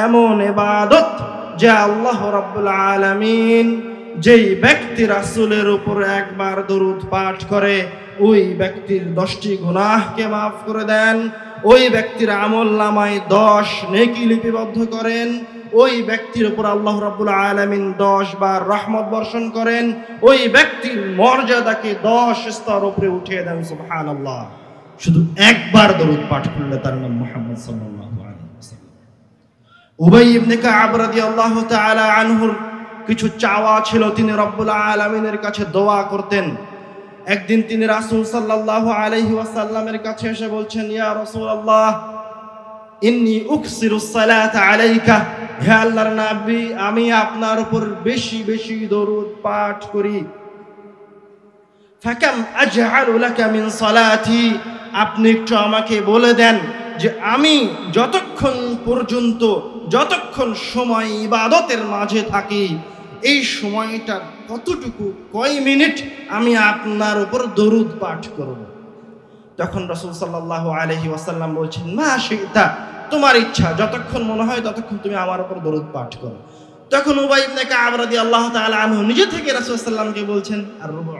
এমন ইবাদত যে আল্লাহ রাব্বুল আলামিন যেই ব্যক্তি রাসূলের উপর একবার দরুদ পাঠ করে ওই ব্যক্তির 10টি গুনাহকে মাফ করে দেন, ওই ব্যক্তির আমলনামায় 10 নেকি লিপিবদ্ধ করেন, ওই ব্যক্তির উপর আল্লাহ রাব্বুল আলামিন 10 বার রহমত বর্ষণ করেন, ওই ব্যক্তির মর্যাদাকে 10 স্তর উপরে উঠিয়ে দেন। সুবহানাল্লাহ। শুধু একবার দরুদ পাঠ করলে তার নাম মুহাম্মদ সাল্লাল্লাহু আলাইহি ওয়াসাল্লাম। উবাই ইবনে কাব রাদিয়াল্লাহু তাআলা আনহুর কিছু চাওয়া ছিল, তিনি রব্বুল আলামিনের কাছে দোয়া করতেন। একদিন তিনি রাসূল সাল্লাল্লাহু আলাইহি ওয়াসাল্লামের কাছে এসে বলছেন, ইয়া রাসূলুল্লাহ ইন্নী উকসিরুস সালাতা আলাইকা, হে আল্লাহর নবী আমি আপনার উপর বেশি বেশি দরুদ পাঠ করি। ফাকাম আজআলু লাকা মিন সালাতি, আপনি একটু আমাকে বলে দেন যে আমি যতক্ষণ সময় ইবাদতের মাঝে থাকি এই সময়টা কতটুকু, কয় মিনিট আমি আপনার উপর দরুদ পাঠ করব। তখন রাসূল সাল্লাল্লাহু আলাইহি ওয়াসাল্লাম বলছেন, মা শিতা, তোমার ইচ্ছা, যতক্ষণ মনে হয় ততক্ষণ তুমি আমার উপর দরুদ পাঠ করো। তখন উবাই ইবনে কাব রাদিয়াল্লাহু তাআলা আনহু নিজে থেকে রাসূল সাল্লাল্লাহু আলাইহি ওয়াসাল্লামকে বলছেন, আর রুবু,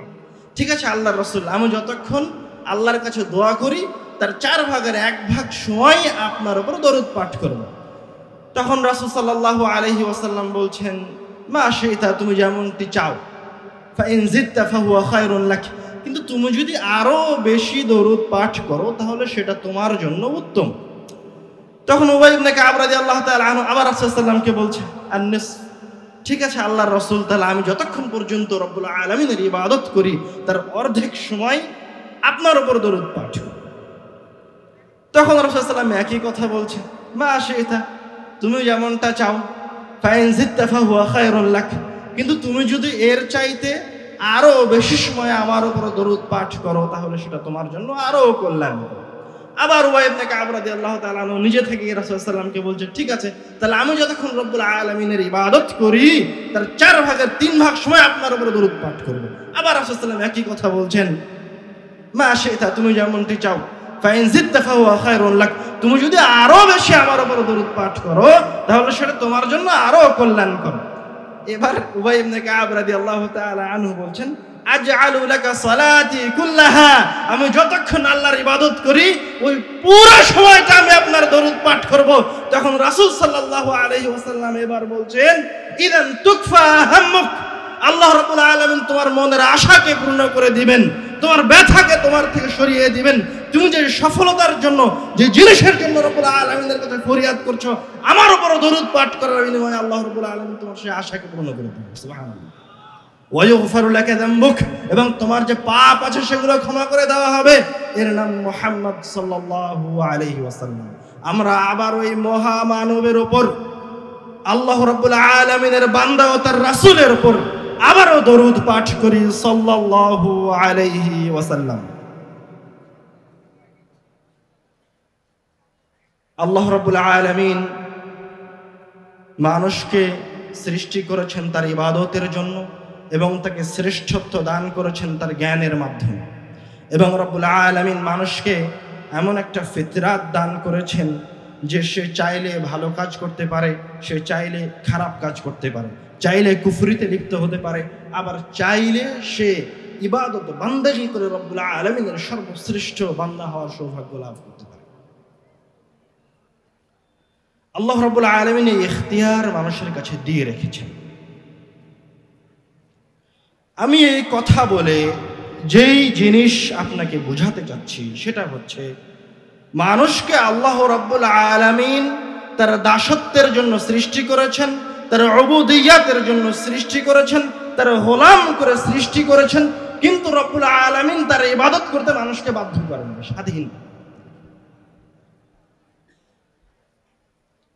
ঠিক আছে আল্লাহর রাসূল, আমি যতক্ষণ আল্লাহর কাছে দোয়া করি তার 4 ভাগের 1 ভাগ সময় আপনার উপর দরুদ পাঠ করব। তখন রাসূল সাল্লাল্লাহু আলাইহি ওয়াসাল্লাম বলছেন, মা শিতা, তুমি যেমনটি চাও, ফা ইন জিদতা ফাহুয়া খায়রুন লাক, কিন্তু তুমি যদি আরো বেশি দরুদ পাঠ করো তাহলে সেটা তোমার জন্য উত্তম। তখন উবাই ইবনে কাব রাদিয়াল্লাহু তাআলা আনহু আবার রাসূল সাল্লাল্লাহু আলাইহি ওয়াসাল্লামকে বলছে, আন-নিস, ঠিক আছে আল্লাহর রাসূল, তাহলে আমি যতক্ষণ পর্যন্ত রব্বুল আলামিনের ইবাদত করি তার অর্ধেক সময় আপনার উপর দরুদ পাঠ করি। তখন রাসূল সাল্লাল্লাহু আলাইহি ওয়াসাল্লাম একই কথা বলছেন, মা শিতা, তুমি যেমনটা চাও, ফা ইন জিদতা ফাহুয়া খায়রুন লাক, কিন্তু তুমি যদি এর চাইতে আরো বেশি সময় আমার উপর দরুদ পাঠ করো তাহলে সেটা তোমার জন্য আরো কল্যাণ। আবার উবাই ইবনে কাব রাদিয়াল্লাহু তাআলা আনহু নিজে থেকে রাসূল সাল্লাল্লাহু আলাইহি ওয়াসাল্লামকে বলছেন, ঠিক আছে তাহলে আমি যতক্ষণ রব্বুল আলামিনের ইবাদত করি তার 4 ভাগের 3 ভাগ সময় আপনার উপর দরুদ পাঠ করব। আবার রাসূল সাল্লাল্লাহু আলাইহি ওয়াসাল্লাম একই কথা বলছেন, মা শিতা, তুমি যেমনটি চাও, ফা ইন জিদতা ফাহুয়া খায়রুন লাক, তুমি যদি আরো বেশি আমার উপর দরুদ পাঠ করো তাহলে সেটা তোমার জন্য আরো কল্যাণকর। এবার উবাই ইবনে কাব রাদিয়াল্লাহু তাআলা আনহু বলছেন, আজআলু লাকা সালাতি কুল্লাহা, আমি যতক্ষণ আল্লাহর ইবাদত করি ওই পুরো সময়টা আমি আপনার দরুদ পাঠ করব। তখন রাসূল সাল্লাল্লাহু আলাইহি ওয়াসাল্লাম এবার বলছেন, ইদান তুকফা হাম্মুক, আল্লাহ রাব্বুল আলামিন তোমার মনের আশাকে পূর্ণ করে দিবেন, তোমার ব্যথাকে তোমার থেকে সরিয়ে দিবেন। তুমি যে সফলতার জন্য, যে জিনিসের জন্য রব্বুল আলামিনের কাছে ফরিয়াদ করছো, আমার উপর দরুদ পাঠ করার বিনিময়ে আল্লাহ রাব্বুল আলামিন তোমার সেই আশাকে পূর্ণ করে দিবেন। সুবহানাল্লাহ। ওয়া ইগফারু লাকা যামবুক, এবং তোমার যে পাপ আছে সেগুলো ক্ষমা করে দেওয়া হবে। এর নাম মুহাম্মদ সাল্লাল্লাহু আলাইহি ওয়াসাল্লাম। আমরা আবার ওই মহামানবের উপর, আল্লাহ রাব্বুল আলামিনের বান্দা ও তার রাসূলের উপর আবারও দরুদ পাঠ করি সাল্লাল্লাহু আলাইহি ওয়াসাল্লাম। আল্লাহ রাব্বুল আলামিন মানুষকে সৃষ্টি করেছেন তার ইবাদতের জন্য এবং তাকে শ্রেষ্ঠত্ব দান করেছেন তার জ্ঞানের মাধ্যমে, এবং রাব্বুল আলামিন মানুষকে এমন একটা ফিতরাত দান করেছেন যে সে চাইলে ভালো কাজ করতে পারে, সে চাইলে খারাপ কাজ করতে পারে, চাইলে কুফরিতে লিপ্ত হতে পারে, আবার চাইলে সে ইবাদত বান্দাগি করে রব্বুল আলামিনের সর্বশ্রেষ্ঠ বান্দা হওয়ার সৌভাগ্য লাভ করতে পারে। আল্লাহ রাব্বুল আলামিন এই ইখতিয়ার মানুষের কাছে দিয়ে রেখেছেন। আমি এই কথা বলে যেই জিনিস আপনাকে বোঝাতে চাচ্ছি সেটা হচ্ছে, মানুষকে আল্লাহ রাব্বুল আলামিন তার দাসত্বের জন্য সৃষ্টি করেছেন, তার উবুদিয়াতের জন্য সৃষ্টি করেছেন, তার গোলাম করে সৃষ্টি করেছেন, কিন্তু রব্বুল আলামিন তার ইবাদত করতে মানুষকে বাধ্য করেন না, স্বাধীন।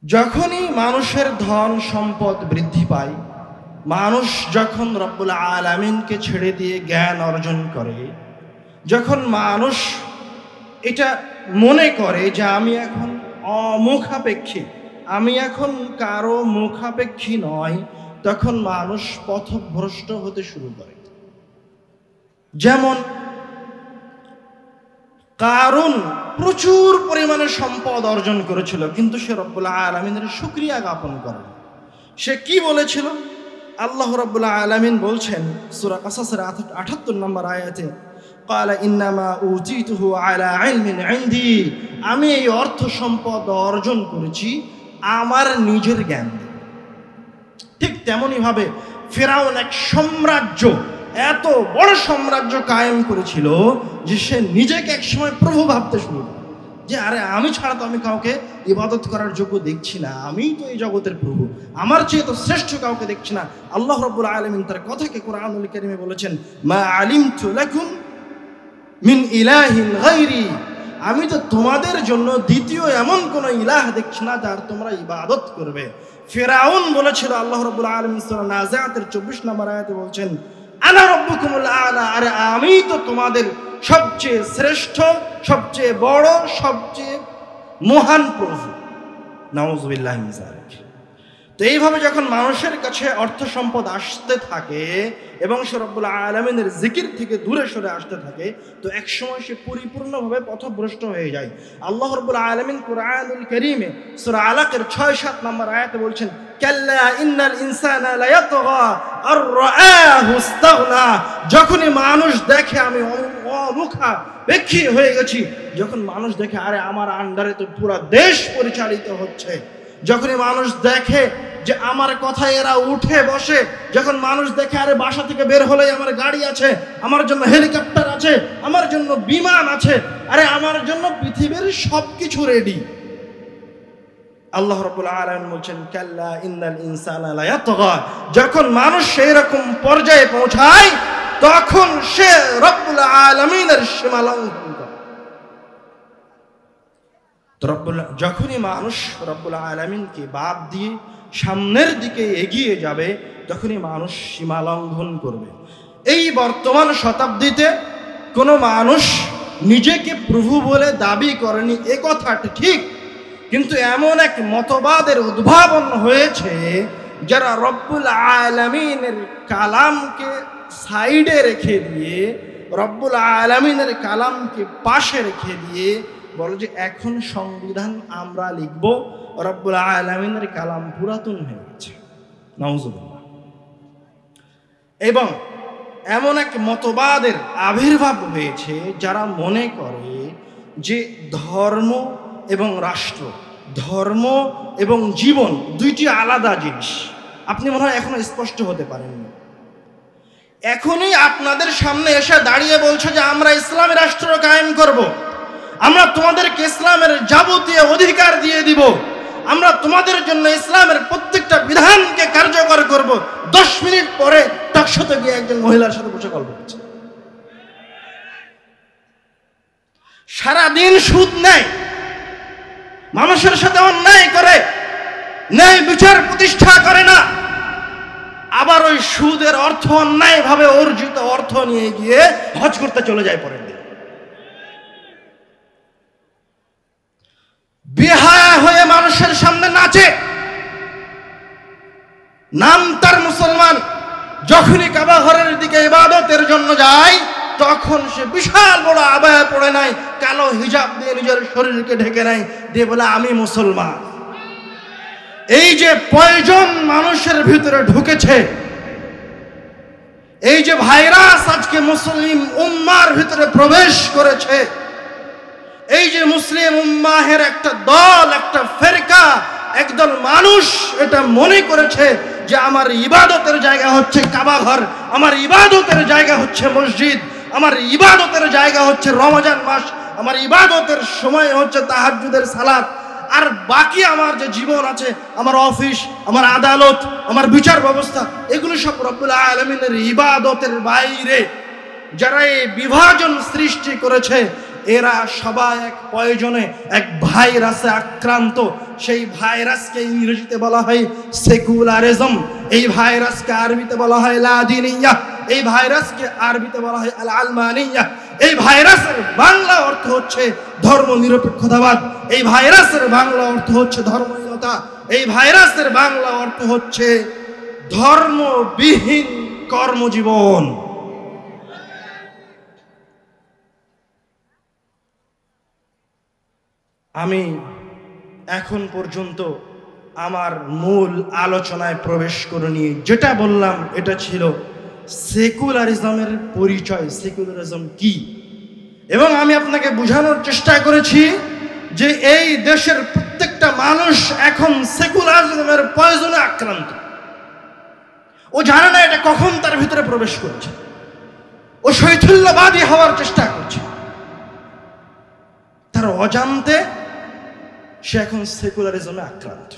যখনই মানুষের ধন সম্পদ বৃদ্ধি পায়, মানুষ যখন রব্বুল আলামিনকে ছেড়ে দিয়ে জ্ঞান অর্জন করে, যখন মানুষ এটা মনে করে যে আমি এখন অমুখাপেক্ষী, আমি এখন কারো মুখাপেক্ষী নয়, তখন মানুষ পথভ্রষ্ট হতে শুরু করে। যেমন কারুন প্রচুর পরিমাণে সম্পদ অর্জন করেছিল, কিন্তু সে রব্বুল আলামিনের শুকরিয়া জ্ঞাপন করে। সে কি বলেছিল? আল্লাহ রাব্বুল আলামিন বলছেন সূরা কাসাসের ৭৮ নম্বর আয়াতে, ক্বালা ইন্নামা উতিতুহু আলা ইলমিন ইনদি, আমি এই অর্থ সম্পদ অর্জন করেছি আমার নিজের জ্ঞান দিয়ে। ঠিক তেমনই ভাবে ফিরআউন এক সাম্রাজ্য, এত বড় সাম্রাজ্য কায়েম করেছিল যে সে নিজেকে একসময় প্রভু ভাবতে শুরু করে, যে আরে আমি ছাড়া তো আমি কাউকে ইবাদত করার যোগ্য দেখছি না, আমিই তো এই জগতের প্রভু, আমার চেয়ে তো শ্রেষ্ঠ কাউকে দেখছি না। আল্লাহ রাব্বুল আলামিন তার কথাকে কোরআনুল কারীমে বলেছেন, মা আলিমতু লাকুম মিন ইলাহিন গায়রি, আমি তো তোমাদের জন্য দ্বিতীয় এমন কোন ইলাহ দেখছি না যার তোমরা ইবাদত করবে। ফিরআউন বলেছিল, আল্লাহ রাব্বুল আলামিন সূরা নাজিআতের 24 নম্বর আয়াতে বলছেন, আনা রাব্বুকুমুল আ'লা, আরে আমি তো তোমাদের সবচেয়ে শ্রেষ্ঠ, সবচেয়ে বড়, সবচেয়ে মহান প্রভু। নাউযুবিল্লাহি মিন যালিক। তো এইভাবে যখন মানুষের কাছে অর্থ সম্পদ আসতে থাকে এবং সে রব্বুল আলামিনের জিকির থেকে দূরে সরে আসতে থাকে, তো একসময় সে পরিপূর্ণভাবে পথভ্রষ্ট হয়ে যায়। আল্লাহ রাব্বুল আলামিন কুরআনুল কারীমে সূরা আলাকের ৬-৭ নম্বর আয়াতে বলছেন, কাল্লা ইন্নাল ইনসানা লায়াতগা আর রাআহু ইসতাগনা, যখনই মানুষ দেখে আমি অমুখা বেক্ষী হয়ে গেছি, যখন মানুষ দেখে আরে আমার আন্ডারে তো পুরো দেশ পরিচালিত হচ্ছে, যখনই মানুষ দেখে যে আমার কথায় এরা উঠে বসে, যখন মানুষ দেখে আরে বাসা থেকে বের হলেই আমার গাড়ি আছে, আমার জন্য হেলিকপ্টার আছে, আমার জন্য বিমান আছে, আরে আমার জন্য পৃথিবীর সবকিছু রেডি, আল্লাহ রাব্বুল আলামিন বলছেন, কাল্লা ইন্নাল ইনসানা লায়াতগা, যখন মানুষ সেই রকম পর্যায়ে পৌঁছায় তখন সে রব্বুল আলামিনের সীমা লঙ্ঘন করে। যখনই মানুষ রব্বুল আলামিনকে বাদ দিয়ে সামনের দিকে এগিয়ে যাবে, তখনই মানুষ সীমা লঙ্ঘন করবে। এই বর্তমান শতাব্দীতে কোনো মানুষ নিজেকে প্রভু বলে দাবি করেনি, এ কথাটা ঠিক, কিন্তু এমন এক মতবাদের উদ্ভাবন হয়েছে যারা রব্বুল আলামিনের কালামকে সাইডে রেখে দিয়ে, রব্বুল আলামিনের কালামকে পাশে রেখে দিয়ে বলে যে এখন সংবিধান আমরা লিখব, রব্বুল আলামিনের কালাম পুরাতন হয়ে গেছে। নাউযুবিল্লাহ। এবং এমন এক মতবাদের আবির্ভাব হয়েছে যারা মনে করে যে ধর্ম এবং রাষ্ট্র, ধর্ম এবং জীবন দুইটি আলাদা জিনিস। আপনি মনে হয় এখনো স্পষ্ট হতে পারেননি। এখনই আপনাদের সামনে এসে দাঁড়িয়ে বলছে যে আমরা ইসলামী রাষ্ট্র কায়েম করব, আমরা তোমাদেরকে ইসলামের যাবতীয় অধিকার দিয়ে দিব, আমরা তোমাদের জন্য ইসলামের প্রত্যেকটা বিধানকে কার্যকর করব। 10 মিনিট পরে টকশোতে গিয়ে একজন মহিলার সাথে বসে গল্প করছে, সারাদিন সুদ নেয়, মানুষের সাথে অন্যায় করে, ন্যায় বিচার প্রতিষ্ঠা করে না, আবার ওই সুদের অর্থ অন্যায় ভাবে অর্জিত অর্থ নিয়ে গিয়ে হজ করতে চলে যায় পরের দিন। বেহায়া হয়ে মানুষের সামনে নাচে, নাম তার মুসলমান, যখনই কাবা ঘরের দিকে ইবাদতের জন্য যায় তখন সে বিশাল বড় আবায়া পড়ে নাই, কালো হিজাব দিয়ে নিজের শরীরকে ঢেকে নাই, দিয়ে বলে আমি মুসলমান। এই যে পয়জন মানুষের ভিতরে ঢুকেছে, এই যে ভাইরাস আজকে মুসলিম উম্মার ভিতরে প্রবেশ করেছে, এই যে মুসলিম উম্মাহের একটা দল, একটা ফেরকা, একদল মানুষ এটা মনে করেছে যে আমার ইবাদতের জায়গা হচ্ছে কাবা ঘর, আমার ইবাদতের জায়গা হচ্ছে মসজিদ, আমার ইবাদতের জায়গা হচ্ছে রমজান মাস, আমার ইবাদতের সময় হচ্ছে তাহাজ্জুদের সালাত, আর বাকি আমার যে জীবন আছে, আমার অফিস, আমার আদালত, আমার বিচার ব্যবস্থা, এগুলো সব রব্বুল আলামিনের ইবাদতের বাইরে। যারা এই বিভাজন সৃষ্টি করেছে এরা সবাই এক পয়জনে, এক ভাইরাসে আক্রান্ত। সেই ভাইরাসকে ইংরেজিতে বলা হয় সেকুলারিজম, এই ভাইরাসকে আরবিতে বলা হয় লাদিনিয়া, এই ভাইরাসকে আরবিতে বলা হয় আল আলমানিয়া। এই ভাইরাসের বাংলা অর্থ হচ্ছে ধর্ম নিরপেক্ষতাবাদ, এই ভাইরাসের বাংলা অর্থ হচ্ছে ধর্মহীনতা, এই ভাইরাসের বাংলা অর্থ হচ্ছে ধর্মবিহীন কর্মজীবন। আমি এখন পর্যন্ত আমার মূল আলোচনায় প্রবেশ করিনি। যেটা বললাম এটা ছিল সেকুলারিজমের পরিচয়, সেকুলারিজম কি, এবং আমি আপনাকে বোঝানোর চেষ্টা করেছি যে এই দেশের প্রত্যেকটা মানুষ এখন সেকুলারিজমের পয়জনে আক্রান্ত। ও জানে না এটা কখন তার ভিতরে প্রবেশ করছে। ও শৈথিল্যবাদী হওয়ার চেষ্টা করছে, তার অজান্তে সে এখন সেকুলারিজমে আক্রান্ত।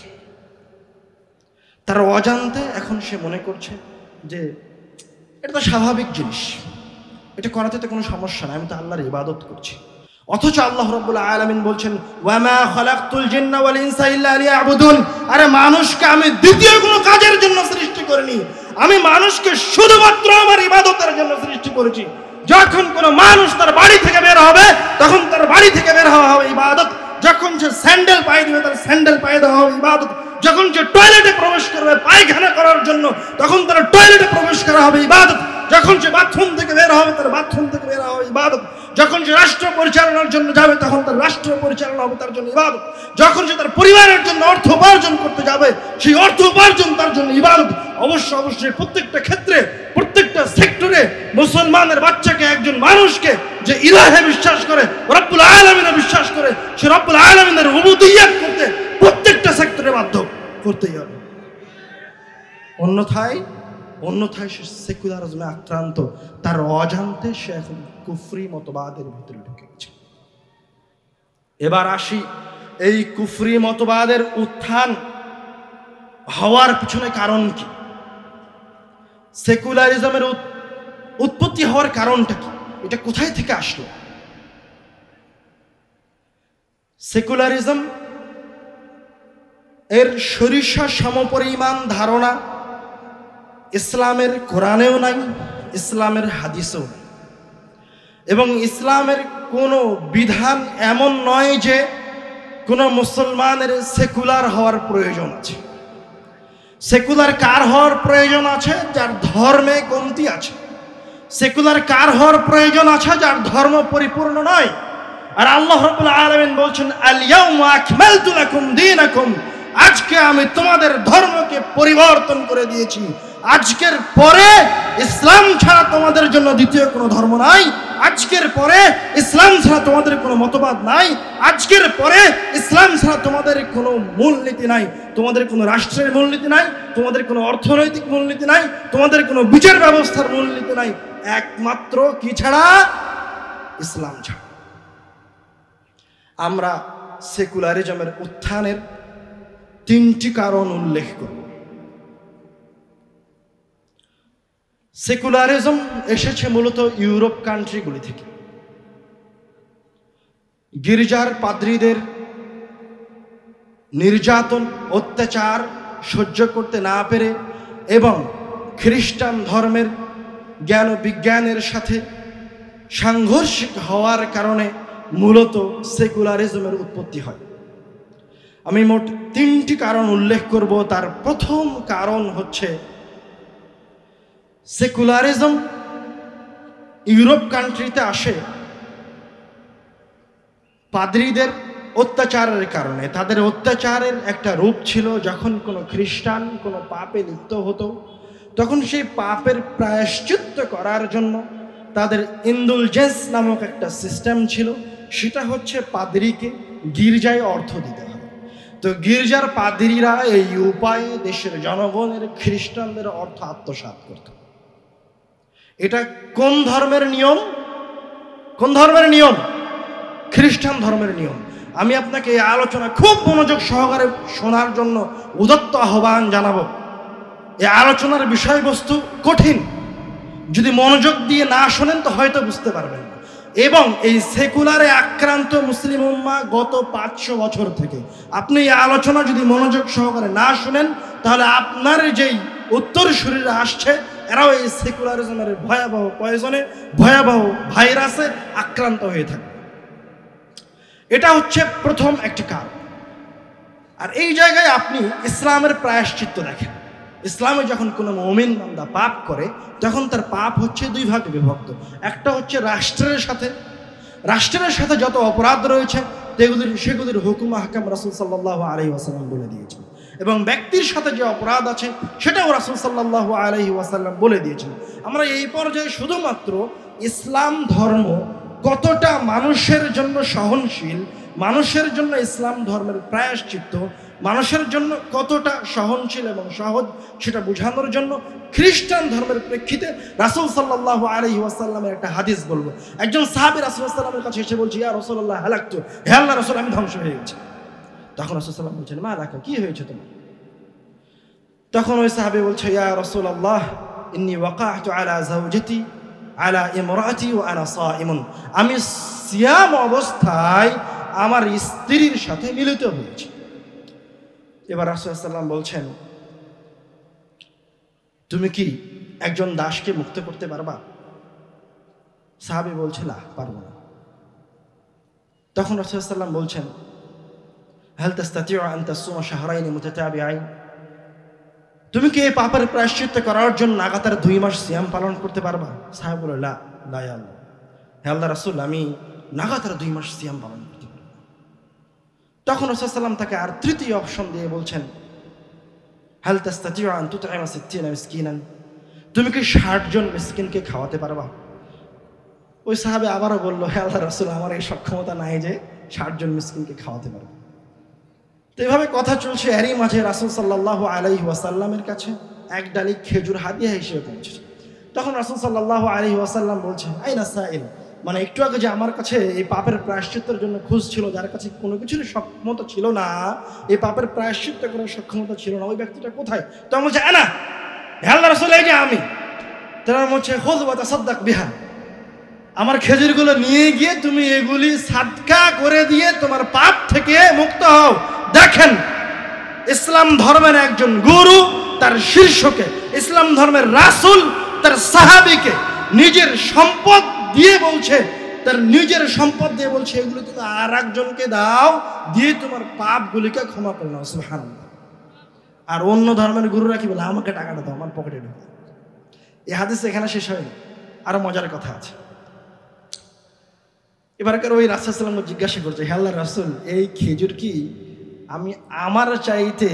তার অজান্তে এখন সে মনে করছে যে এটা তো স্বাভাবিক জিনিস, এটা করাতে তো কোনো সমস্যা নাই, আমি তো আল্লাহর ইবাদত করছি। অথচ আল্লাহ রাব্বুল আলামিন বলছেন ওয়ামা খালাকতুল জিন্না ওয়াল ইনসা ইল্লা লিয়াবুদুন, আরে মানুষকে আমি দ্বিতীয় কোনো কাজের জন্য সৃষ্টি করিনি, আমি মানুষকে শুধুমাত্র আমার ইবাদতের জন্য সৃষ্টি করেছি। যখন কোনো মানুষ তার বাড়ি থেকে বের হবে তখন তার বাড়ি থেকে বের হওয়া হবে ইবাদত, যখন সে স্যান্ডেল পায়ে দিবে তার স্যান্ডেল পায়ে দেওয়া হবে ইবাদত, যখন সে টয়লেটে প্রবেশ করবে পায়খানা করার জন্য তখন তার টয়লেটে প্রবেশ করা হবে ইবাদত, যখন সে বাথরুম থেকে বের হবে তার বাথরুম থেকে বের হবে ইবাদত, যখন সে রাষ্ট্র পরিচালনার জন্য যাবে তখন তার রাষ্ট্র পরিচালনা হবে তার জন্য ইবাদত, যখন সে তার পরিবারের জন্য অর্থ উপার্জন করতে যাবে সেই অর্থ উপার্জন তার জন্য ইবাদত। অবশ্যই প্রত্যেকটা ক্ষেত্রে প্রত্যেকটা সেক্টরে মুসলমানের বাচ্চাকে, একজন মানুষকে যে ইলাহে বিশ্বাস করে, রব্বুল আলামিনে বিশ্বাস করে, সে রব্বুল আলামিনের উবুদিয়্যাত করতে প্রত্যেকটা সেক্টরে বাধ্য করতেই হবে। অন্যথায় সে সেকুলারিজমে আক্রান্ত, তার অজান্তে সে এখন কুফরি মতবাদের ভিতরে ঢুকে গেছে। এবার আসি এই কুফরি মতবাদের উত্থান হওয়ার পিছনে কারণ কি, সেকুলারিজমের উৎপত্তি হওয়ার কারণটা কি, এটা কোথায় থেকে আসলো? সেকুলারিজম এর সরিষা সমপরিমাণ ধারণা ইসলামের কোরআনেও নাই, ইসলামের হাদিসেও নাই, এবং ইসলামের কোনো বিধান এমন নয় যে কোনো মুসলমানের সেকুলার হওয়ার প্রয়োজন আছে। সেকুলার কার হওয়ার প্রয়োজন আছে? যার ধর্মে কমতি আছে। সেকুলার কার হওয়ার প্রয়োজন আছে? যার ধর্ম পরিপূর্ণ নয়। আর আল্লাহ রাব্বুল আলামিন বলছেন আল ইয়াউমা আকমালতু লাকুম দীনাকুম, আজকে আমি তোমাদের ধর্মকে পরিবর্তন করে দিয়েছি। আজকের পরে ইসলাম ছাড়া তোমাদের জন্য দ্বিতীয় কোনো ধর্ম নাই, আজকের পরে ইসলাম ছাড়া তোমাদের কোনো মতবাদ নাই, আজকের পরে ইসলাম ছাড়া তোমাদের কোনো মূলনীতি নাই, তোমাদের কোনো রাষ্ট্রের মূলনীতি নাই, তোমাদের কোনো অর্থনৈতিক মূলনীতি নাই, তোমাদের কোনো বিচার ব্যবস্থার মূলনীতি নাই, একমাত্র কি ছাড়া? ইসলাম ছাড়া। আমরা সেকুলারিজমের উত্থানের তিনটি কারণ উল্লেখ করব। সেকুলারিজম এসেছে মূলত ইউরোপ কান্ট্রিগুলি থেকে। গির্জার পাদ্রীদের নির্যাতন অত্যাচার সহ্য করতে না পেরে এবং খ্রিস্টান ধর্মের জ্ঞান ও বিজ্ঞানের সাথে সাংঘর্ষিক হওয়ার কারণে মূলত সেকুলারিজমের উৎপত্তি হয়। আমি মোট তিনটি কারণ উল্লেখ করব। তার প্রথম কারণ হচ্ছে সেকুলারিজম ইউরোপ কান্ট্রিতে আসে পাদ্রীদের অত্যাচারের কারণে। তাদের অত্যাচারের একটা রূপ ছিল, যখন কোনো খ্রিস্টান কোনো পাপে লিপ্ত হতো তখন সেই পাপের প্রায়শ্চিত্ত করার জন্য তাদের ইন্ডুলজেন্স নামক একটা সিস্টেম ছিল। সেটা হচ্ছে পাদ্রীকে গির্জায় অর্থ দিতে হবে। তো গির্জার পাদ্রীরা এই উপায়ে দেশের জনগণের খ্রিস্টানদের অর্থ আত্মসাৎ করত। এটা কোন ধর্মের নিয়ম? কোন ধর্মের নিয়ম? খ্রিস্টান ধর্মের নিয়ম। আমি আপনাকে এই আলোচনা খুব মনোযোগ সহকারে শোনার জন্য উদাত্ত আহ্বান জানাবো। এই আলোচনার বিষয়বস্তু কঠিন, যদি মনোযোগ দিয়ে না শোনেন তো হয়তো বুঝতে পারবেন না। এবং এই সেকুলারে আক্রান্ত মুসলিম উম্মাহ গত 500 বছর থেকে আপনি এই আলোচনা যদি মনোযোগ সহকারে না শুনেন তাহলে আপনার যেই উত্তরসূরিরা আসছে এরাও এই সেকুলারিজমের ভয়াবহ পয়জনে, ভয়াবহ ভাইরাসে আক্রান্ত হয়ে থাকে। এটা হচ্ছে প্রথম একটি কারণ। আর এই জায়গায় আপনি ইসলামের প্রায়শ্চিত্ত দেখেন। ইসলামে যখন কোনো মুমিন বান্দা পাপ করে তখন তার পাপ হচ্ছে দুই ভাগে বিভক্ত। একটা হচ্ছে রাষ্ট্রের সাথে যত অপরাধ রয়েছে সেগুলির হুকুম আহকাম রাসূল সাল্লাল্লাহু আলাইহি ওয়াসাল্লাম বলে দিয়েছেন। এবং ব্যক্তির সাথে যে অপরাধ আছে সেটাও রাসূল সাল্লাল্লাহু আলাইহি ওয়াসাল্লাম বলে দিয়েছেন। আমরা এই পর্যায়ে শুধুমাত্র ইসলাম ধর্ম কতটা মানুষের জন্য সহনশীল, মানুষের জন্য ইসলাম ধর্মের প্রায়শ্চিত্ত মানুষের জন্য কতটা সহনশীল এবং সহজ সেটা বোঝানোর জন্য খ্রিস্টান ধর্মের প্রেক্ষিতে রাসূল সাল্লাল্লাহু আলাইহি ওয়াসাল্লামের একটা হাদিস বলবো। একজন সাহাবী রাসূল সাল্লাল্লাহু আলাইহি ওয়াসাল্লামের কাছে এসে বলছে, ইয়া রাসূলুল্লাহ হালাকতু, হে আল্লাহর রাসূল আমি ধ্বংস হয়ে গেছি। তখন রাসূল সাল্লাল্লাহু আলাইহি ওয়াসাল্লাম বলছেন, মা লাকা, কি হয়েছে তোমার? তখন ওই সাহাবী বলছে, ইয়া রাসূলুল্লাহ ইন্নী ওয়াকাഅতু আলা যাওজাতি আলা ইমরাতি ওয়া আনা সাইমুন, আমি সিয়াম অবস্থায় আমার স্ত্রীর সাথে মিলিত হয়েছি। এবার রাসূল সাল্লাল্লাহু আলাইহি ওয়াসাল্লাম বলছেন, তুমি কি একজন দাসকে মুক্ত করতে পারবা? সাহাবী বলছে, না, পারবো না। তখন রাসূল সাল্লাল্লাহু আলাইহি ওয়াসাল্লাম বলছেন, হাল তাস্তাতিউ আন তাসুমা শাহরাইন মুতাতাবিআইন, তুমি কি এই পাপের প্রায়শ্চিত্ত করার জন্য লাগাতার 2 মাস সিয়াম পালন করতে পারবা? সাহাবী বলল, লা লা ইয়া আল্লাহ, হে আল্লাহর রাসূল আমি লাগাতার 2 মাস সিয়াম পালন করতে পারবো না। তখন রাসূল সাল্লাল্লাহু আলাইহি ওয়াসাল্লাম তাকে আর তৃতীয় অপশন দিয়ে বলছেন, হাল তাস্তাতিউ আন তুতঈমা 60 মিসকিনান, তুমি কি 60 জন মিসকিনকে খাওয়াতে পারবা? ওই সাহাবী আবারও বলল, হে আল্লাহর রাসূল আমার এই সক্ষমতা নাই যে 60 জন মিসকিনকে খাওয়াতে পারবো। তো এভাবে কথা চলছে, এরই মাঝে রাসূল সাল্লাল্লাহু আলাইহি ওয়াসাল্লামের কাছে এক ডালি খেজুর হাদিয়া হিসেবে পৌঁছেছে। তখন রাসূল সাল্লাল্লাহু আলাইহি ওয়াসাল্লাম বলছেন, আইনা সাইল, মানে একটু আগে যে আমার কাছে এই পাপের প্রায়শ্চিত্তের জন্য খোঁজ ছিল, যার কাছে কোনো কিছুর সক্ষমতা ছিল না, এই পাপের প্রায়শ্চিত্ত করার সক্ষমতা ছিল না, ওই ব্যক্তিটা কোথায়? তখন বলছে, আনা, হে আল্লাহর রাসূল এই যে আমি। তারা বলছে, খুয ওয়া তাসাদদাক বিহা, আমার খেজুরগুলো নিয়ে গিয়ে তুমি এগুলি সাদকা করে দিয়ে তোমার পাপ থেকে মুক্ত হও। দেখেন, ইসলাম ধর্মের একজন গুরু তার শিষ্যকে, ইসলাম ধর্মের রাসূল তার সাহাবীকে নিজের সম্পদ দিয়ে বলছে, তার নিজের সম্পদ দিয়ে বলছে এগুলো তুমি আর একজনকে দাও, দিয়ে তোমার পাপগুলিকে ক্ষমা করে নাও। সুবহানাল্লাহ। আর অন্য ধর্মের গুরুরা কি বলে, আমাকে টাকাটা দাও, আমার পকেটে ঢুকে। এই হাদিস এখানে শেষ হয়নি, আরো মজার কথা আছে। এবারকার ওই রাসূল সাল্লাল্লাহু আলাইহি ওয়াসাল্লাম জিজ্ঞাসা করছে, হে আল্লাহর রাসূল এই খেজুর কি আমি আমার চাইতে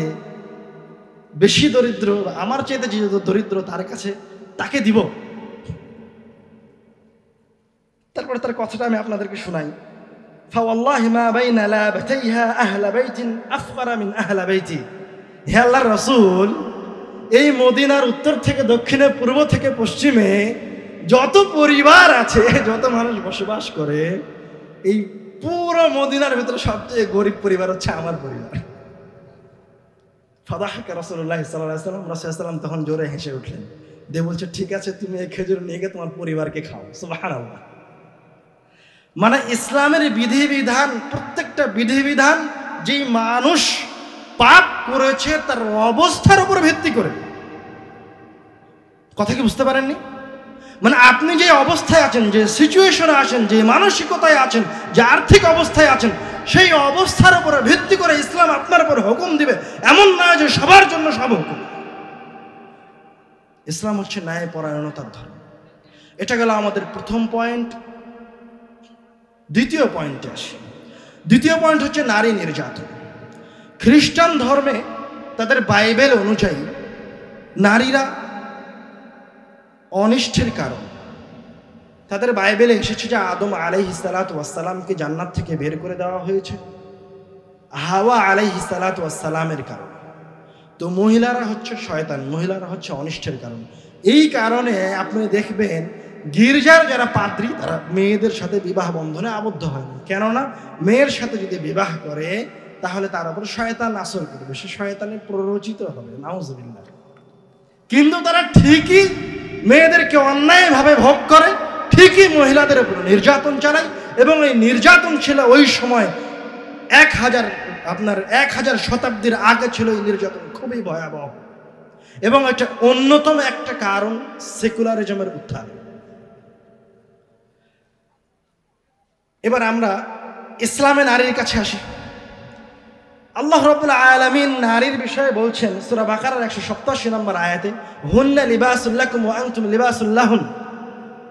বেশি দরিদ্র, আমার চাইতে যে দরিদ্র তার কাছে তাকে দিব? তারপরে তার কথাটা আমি আপনাদেরকে শোনাই। ফাওয়াল্লাহি মা বাইনা লাবাতাইহা আহলা বাইতিন আফকারা মিন আহলা বাইতি, হে আল্লাহর রাসূল এই মদিনার উত্তর থেকে দক্ষিণে, পূর্ব থেকে পশ্চিমে যত পরিবার আছে, যত মানুষ বসবাস করে, এই পুরো মদিনার ভিতরে সবচেয়ে গরিব পরিবার হচ্ছে আমার পরিবার। ফাদাহাকা রাসূলুল্লাহ সাল্লাল্লাহু আলাইহি ওয়াসাল্লাম, রাসূল সাল্লাল্লাহু আলাইহি ওয়াসাল্লাম তখন জোরে হেসে উঠলেন, দিয়ে বলছে, ঠিক আছে তুমি এই খেজুর নিয়ে গিয়ে তোমার পরিবারকে খাও। সুবহানাল্লাহ। মানে ইসলামের বিধিবিধান, প্রত্যেকটা বিধিবিধান যেই মানুষ পাপ করেছে তার অবস্থার উপর ভিত্তি করে। কথা কি বুঝতে পারেননি? মানে আপনি যে অবস্থায় আছেন, যে সিচুয়েশনে আছেন, যে মানসিকতায় আছেন, যে আর্থিক অবস্থায় আছেন, সেই অবস্থার উপরে ভিত্তি করে ইসলাম আপনার উপর হুকুম দিবে, এমন নয় যে সবার জন্য সব হুকুম। ইসলাম হচ্ছে ন্যায়পরায়ণতার ধর্ম। এটা গেল আমাদের প্রথম পয়েন্ট। দ্বিতীয় পয়েন্টে আসি। দ্বিতীয় পয়েন্ট হচ্ছে নারী নির্যাতন। খ্রিস্টান ধর্মে তাদের বাইবেল অনুযায়ী নারীরা অনিষ্টের কারণ। তাদের বাইবেলে এসেছে যে আদম আলাইহিস সালাতু ওয়াস সালামকে জান্নাত থেকে বের করে দেওয়া হয়েছে হাওয়া আলাইহিস সালাতু ওয়াস সালামের কারণ। তো মহিলারা হচ্ছে শয়তান, মহিলারা হচ্ছে অনিষ্টের কারণ। এই কারণে আপনি দেখবেন গির্জার যারা পাদ্রী তারা মেয়েদের সাথে বিবাহ বন্ধনে আবদ্ধ হয় না, কেননা মেয়ের সাথে যদি বিবাহ করে তাহলে তার উপর শয়তান আসর করবে, সে শয়তানে প্ররোচিত হবে, নাউজুবিল্লাহ। কিন্তু তারা ঠিকই মেয়েদেরকে অন্যায়ভাবে ভোগ করে, ঠিকই মহিলাদের উপর নির্যাতন চালায়। এবং এই নির্যাতন ছিল ওই সময় 1000 শতাব্দীর আগে ছিল এই নির্যাতন খুবই ভয়াবহ। এবং এটা অন্যতম একটা কারণ সেকুলারিজমের উত্থান। এবার আমরা ইসলামে নারীর কাছে আসি। আল্লাহ রাব্বুল আলামিন নারীর বিষয়ে বলছেন সূরা বাকারার 187 নম্বর আয়াতে, হুন্না লিবাসুল লাকুম ওয়া আনতুম লিবাসুল লাহুন,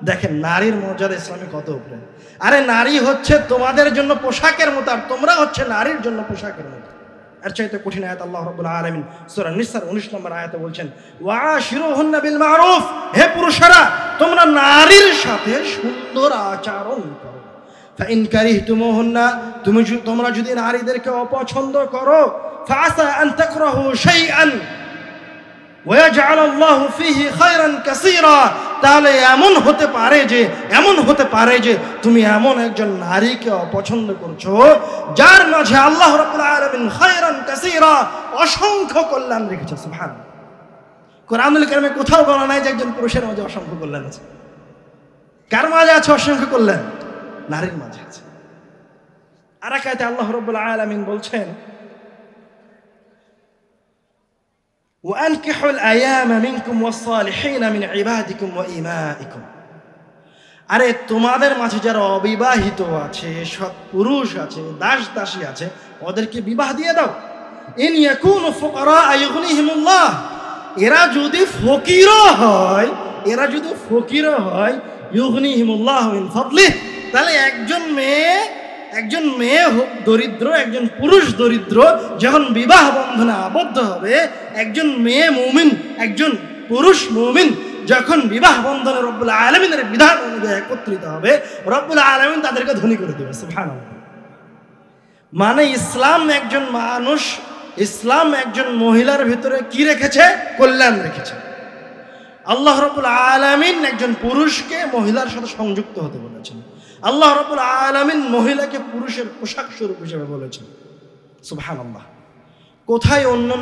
দেখেন নারীর মর্যাদা ইসলামে কত উপরে। আরে নারী হচ্ছে তোমাদের জন্য পোশাকের মতো, আর তোমরা হচ্ছে নারীর জন্য পোশাকের মতো। এর চাইতে কঠিন আয়াত আল্লাহ রাব্বুল আলামিন সূরা নিসার 19 নম্বর আয়াতে বলছেন, ওয়াশিরুহুন্না বিল মারুফ, হে পুরুষেরা তোমরা নারীর সাথে সুন্দর আচরণ করো। ফাইন কারিহতুমুহুন্না, তোমরা যদি নারীদেরকে অপছন্দ করো, ফাআসা আন তাকরাহু শাইআন ওয়াজআল আল্লাহু ফীহি খায়রান কাসীরা, তাহলে এমন হতে পারে যে তুমি এমন একজন নারীকে অপছন্দ করছো যার মাঝে আল্লাহ রাব্বুল আলামিন খায়রান কাসীরা, অসংখ্য কল্যাণ রেখেছে। সুবহানাল্লাহ। কোরআনুল কারীমে কোথাও বলা নাই যে একজন পুরুষের মাঝে অসংখ্য কল্যাণ আছে। কার মাঝে আছে অসংখ্য কল্যাণ? নারীর মাঝে আছে। আর এক আয়াতে আল্লাহ রাব্বুল আলামিন বলছেন, وأنكحوا الأيام منكم والصالحين من عبادكم وإمائكم, আরে তোমাদের মাঝে যারা অবিবাহিত আছে, সৎ পুরুষ আছে, দাস দাসী আছে, ওদেরকে বিবাহ দিয়ে দাও। ইন ইয়াকুনু ফুকারা ইউগনিহিমুল্লাহ, এরা যদি ফকিরও হয় ইউগনিহিমুল্লাহ মিন ফাদলিহ, তাহলে একজন মেয়ে হোক দরিদ্র, একজন পুরুষ দরিদ্র, যখন বিবাহ বন্ধনে আবদ্ধ হবে, একজন মেয়ে মুমিন, একজন পুরুষ মুমিন যখন বিবাহ বন্ধনে রব্বুল আলামিনের বিধান অনুযায়ী একত্রিত হবে, রব্বুল আলামিন তাদেরকে ধনী করে দেবে। সুবহানাল্লাহ। মানে ইসলাম একজন মহিলার ভিতরে কি রেখেছে? কল্যাণ রেখেছে। আল্লাহ রাব্বুল আলামিন একজন পুরুষকে মহিলার সাথে সংযুক্ত হতে বলেছেন। আল্লাহ রাব্বুল আলামিন মহিলাকে পুরুষের পোশাক স্বরূপ হিসেবে বলেছেন। সুবহানাল্লাহ। কোথায় অন্যান্য